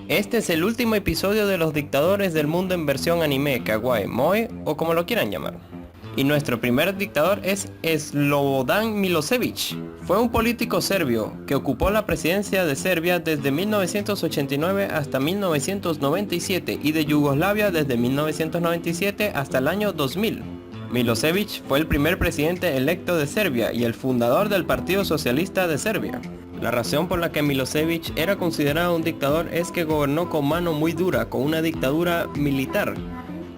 Este es el último episodio de los dictadores del mundo en versión anime, kawaii, moe o como lo quieran llamar. Y nuestro primer dictador es Slobodan Milošević. Fue un político serbio que ocupó la presidencia de Serbia desde 1989 hasta 1997 y de Yugoslavia desde 1997 hasta el año 2000. Milošević fue el primer presidente electo de Serbia y el fundador del Partido Socialista de Serbia. La razón por la que Milošević era considerado un dictador es que gobernó con mano muy dura, con una dictadura militar,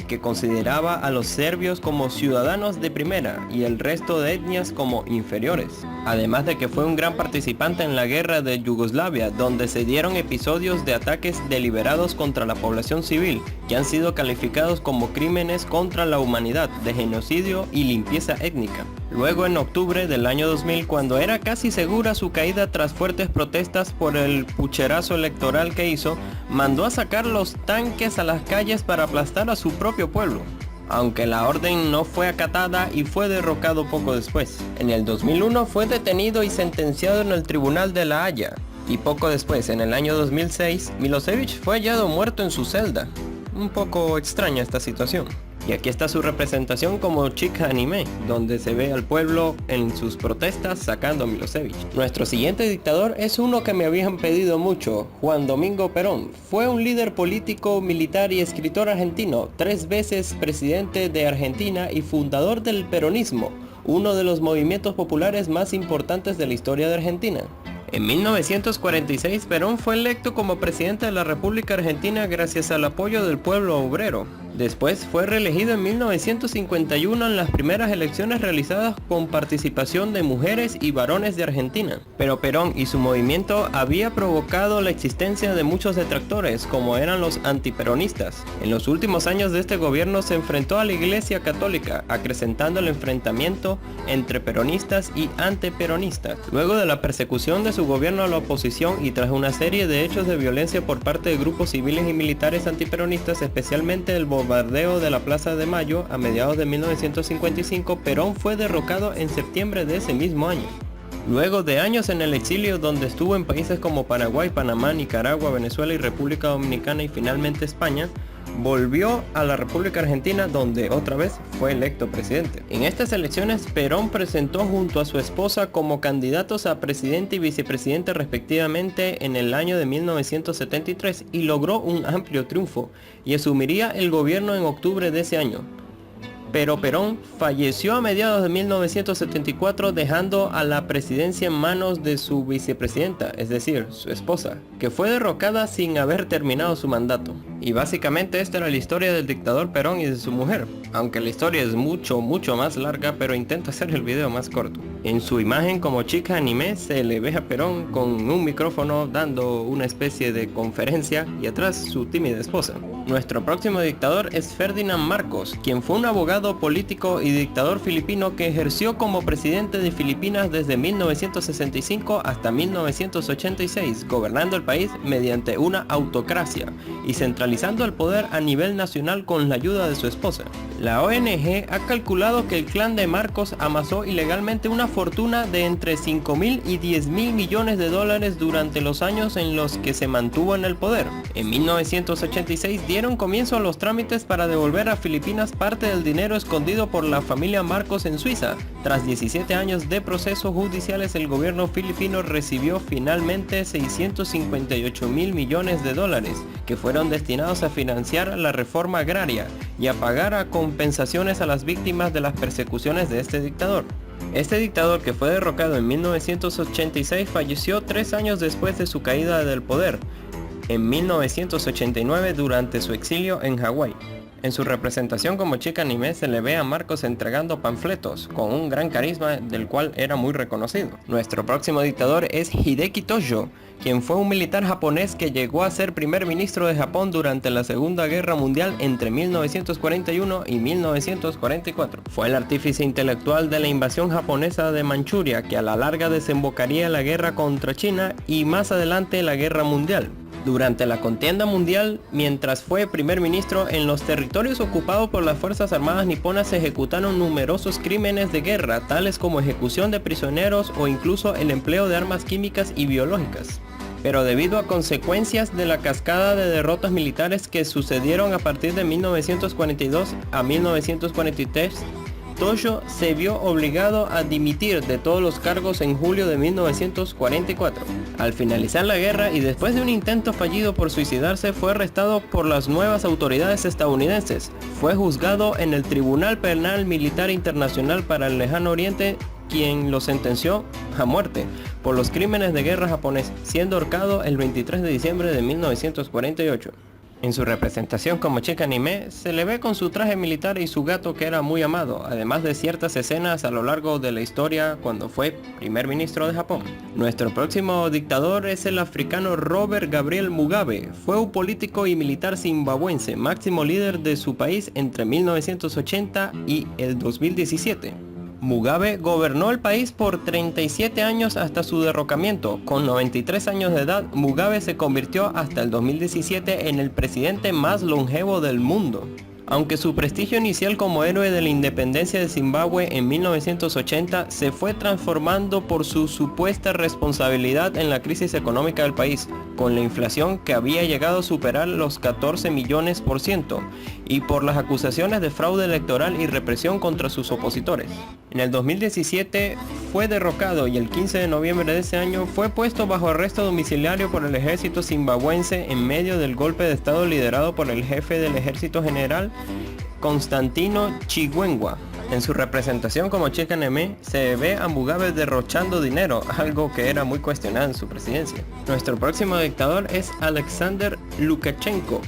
que consideraba a los serbios como ciudadanos de primera y el resto de etnias como inferiores. Además de que fue un gran participante en la guerra de Yugoslavia, donde se dieron episodios de ataques deliberados contra la población civil, que han sido calificados como crímenes contra la humanidad, de genocidio y limpieza étnica. Luego, en octubre del año 2000, cuando era casi segura su caída tras fuertes protestas por el pucherazo electoral que hizo, mandó a sacar los tanques a las calles para aplastar a su propio pueblo, aunque la orden no fue acatada y fue derrocado poco después. En el 2001 fue detenido y sentenciado en el Tribunal de La Haya, y poco después, en el año 2006, Milošević fue hallado muerto en su celda. Un poco extraña esta situación. Y aquí está su representación como chica anime, donde se ve al pueblo en sus protestas sacando a Milošević. Nuestro siguiente dictador es uno que me habían pedido mucho, Juan Domingo Perón. Fue un líder político, militar y escritor argentino, 3 veces presidente de Argentina y fundador del peronismo, uno de los movimientos populares más importantes de la historia de Argentina. En 1946, Perón fue electo como presidente de la República Argentina gracias al apoyo del pueblo obrero. Después fue reelegido en 1951 en las primeras elecciones realizadas con participación de mujeres y varones de Argentina. Pero Perón y su movimiento había provocado la existencia de muchos detractores, como eran los antiperonistas. En los últimos años de este gobierno se enfrentó a la Iglesia Católica, acrecentando el enfrentamiento entre peronistas y antiperonistas. Luego de la persecución de su gobierno a la oposición y tras una serie de hechos de violencia por parte de grupos civiles y militares antiperonistas, especialmente el bombardeo de la Plaza de Mayo a mediados de 1955, Perón fue derrocado en septiembre de ese mismo año. Luego de años en el exilio, donde estuvo en países como Paraguay, Panamá, Nicaragua, Venezuela y República Dominicana y finalmente España, volvió a la República Argentina, donde otra vez fue electo presidente. En estas elecciones, Perón presentó junto a su esposa como candidatos a presidente y vicepresidente respectivamente en el año de 1973 y logró un amplio triunfo y asumiría el gobierno en octubre de ese año. Pero Perón falleció a mediados de 1974 dejando a la presidencia en manos de su vicepresidenta, es decir, su esposa, que fue derrocada sin haber terminado su mandato. Y básicamente esta era la historia del dictador Perón y de su mujer, aunque la historia es mucho más larga, pero intento hacer el video más corto. En su imagen como chica anime se le ve a Perón con un micrófono dando una especie de conferencia y atrás su tímida esposa. Nuestro próximo dictador es Ferdinand Marcos, quien fue un abogado, político y dictador filipino que ejerció como presidente de Filipinas desde 1965 hasta 1986, gobernando el país mediante una autocracia y centralizando el poder a nivel nacional con la ayuda de su esposa. La ONG ha calculado que el clan de Marcos amasó ilegalmente una fortuna de entre 5.000 y 10.000 millones de dólares durante los años en los que se mantuvo en el poder. En 1986 dieron comienzo a los trámites para devolver a Filipinas parte del dinero escondido por la familia Marcos en Suiza. Tras 17 años de procesos judiciales, el gobierno filipino recibió finalmente 658.000 millones de dólares, que fueron destinados a financiar la reforma agraria y a pagar a compensaciones a las víctimas de las persecuciones de este dictador. Este dictador, que fue derrocado en 1986, falleció 3 años después de su caída del poder, en 1989 durante su exilio en Hawái. En su representación como chica anime se le ve a Marcos entregando panfletos, con un gran carisma del cual era muy reconocido. Nuestro próximo dictador es Hideki Tojo, quien fue un militar japonés que llegó a ser primer ministro de Japón durante la Segunda Guerra Mundial entre 1941 y 1944. Fue el artífice intelectual de la invasión japonesa de Manchuria, que a la larga desembocaría la guerra contra China y más adelante la Guerra Mundial. Durante la contienda mundial, mientras fue primer ministro, en los territorios ocupados por las Fuerzas Armadas niponas se ejecutaron numerosos crímenes de guerra, tales como ejecución de prisioneros o incluso el empleo de armas químicas y biológicas. pero debido a consecuencias de la cascada de derrotas militares que sucedieron a partir de 1942 a 1943, Tojo se vio obligado a dimitir de todos los cargos en julio de 1944. Al finalizar la guerra y después de un intento fallido por suicidarse, fue arrestado por las nuevas autoridades estadounidenses. Fue juzgado en el Tribunal Penal Militar Internacional para el Lejano Oriente, quien lo sentenció a muerte por los crímenes de guerra japonés, siendo ahorcado el 23 de diciembre de 1948. En su representación como chica anime, se le ve con su traje militar y su gato que era muy amado, además de ciertas escenas a lo largo de la historia cuando fue primer ministro de Japón. Nuestro próximo dictador es el africano Robert Gabriel Mugabe. Fue un político y militar zimbabuense, máximo líder de su país entre 1980 y el 2017. Mugabe gobernó el país por 37 años hasta su derrocamiento. Con 93 años de edad, Mugabe se convirtió hasta el 2017 en el presidente más longevo del mundo. Aunque su prestigio inicial como héroe de la independencia de Zimbabue en 1980 se fue transformando por su supuesta responsabilidad en la crisis económica del país, con la inflación que había llegado a superar los 14 millones % y por las acusaciones de fraude electoral y represión contra sus opositores. En el 2017 fue derrocado y el 15 de noviembre de ese año fue puesto bajo arresto domiciliario por el ejército zimbabuense en medio del golpe de estado liderado por el jefe del ejército general Constantino Chiwenga. En su representación como chica anime se ve a Mugabe derrochando dinero, algo que era muy cuestionado en su presidencia. Nuestro próximo dictador es Alexander Lukashenko.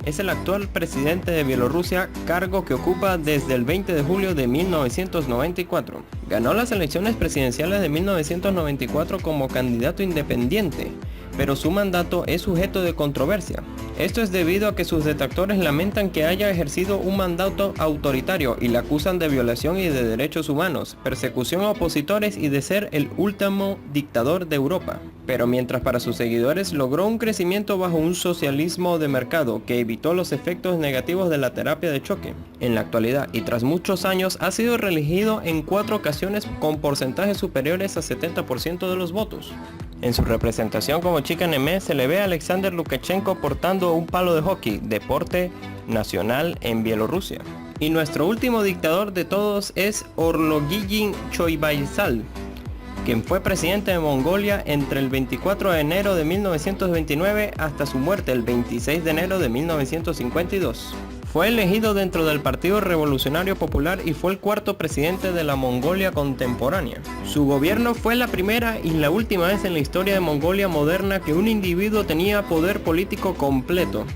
Es el actual presidente de Bielorrusia, cargo que ocupa desde el 20 de julio de 1994. Ganó las elecciones presidenciales de 1994 como candidato independiente, pero su mandato es sujeto de controversia. Esto es debido a que sus detractores lamentan que haya ejercido un mandato autoritario y le acusan de violación y de derechos humanos, persecución a opositores y de ser el último dictador de Europa. Pero mientras para sus seguidores logró un crecimiento bajo un socialismo de mercado que evitó los efectos negativos de la terapia de choque. En la actualidad y tras muchos años ha sido reelegido en 4 ocasiones con porcentajes superiores a 70% de los votos. En su representación como chica anime se le ve a Alexander Lukashenko portando un palo de hockey, deporte nacional en Bielorrusia. Y nuestro último dictador de todos es Orlogijin Choibaysal, quien fue presidente de Mongolia entre el 24 de enero de 1929 hasta su muerte el 26 de enero de 1952. Fue elegido dentro del Partido Revolucionario Popular y fue el 4º presidente de la Mongolia contemporánea. Su gobierno fue la primera y la última vez en la historia de Mongolia moderna que un individuo tenía poder político completo.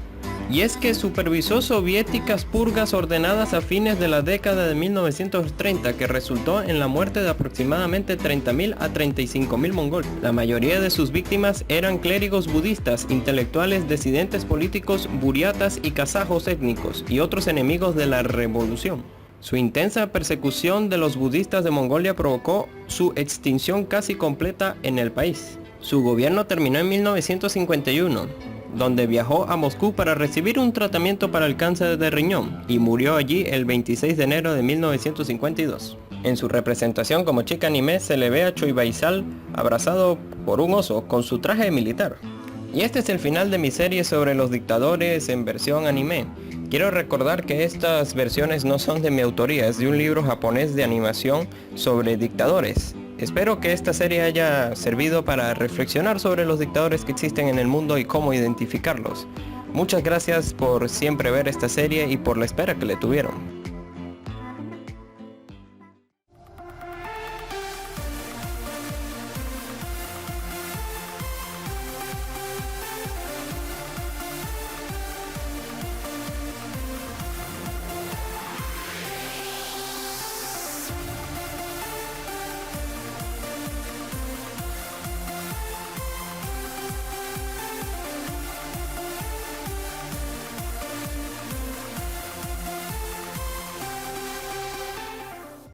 Y es que supervisó soviéticas purgas ordenadas a fines de la década de 1930 que resultó en la muerte de aproximadamente 30.000 a 35.000 mongoles. La mayoría de sus víctimas eran clérigos budistas, intelectuales, disidentes políticos, buriatas y kazajos étnicos y otros enemigos de la revolución. Su intensa persecución de los budistas de Mongolia provocó su extinción casi completa en el país. Su gobierno terminó en 1951. Donde viajó a Moscú para recibir un tratamiento para el cáncer de riñón y murió allí el 26 de enero de 1952. En su representación como chica anime se le ve a Choibaysal abrazado por un oso con su traje militar. Y este es el final de mi serie sobre los dictadores en versión anime. Quiero recordar que estas versiones no son de mi autoría, es de un libro japonés de animación sobre dictadores. Espero que esta serie haya servido para reflexionar sobre los dictadores que existen en el mundo y cómo identificarlos. Muchas gracias por siempre ver esta serie y por la espera que le tuvieron.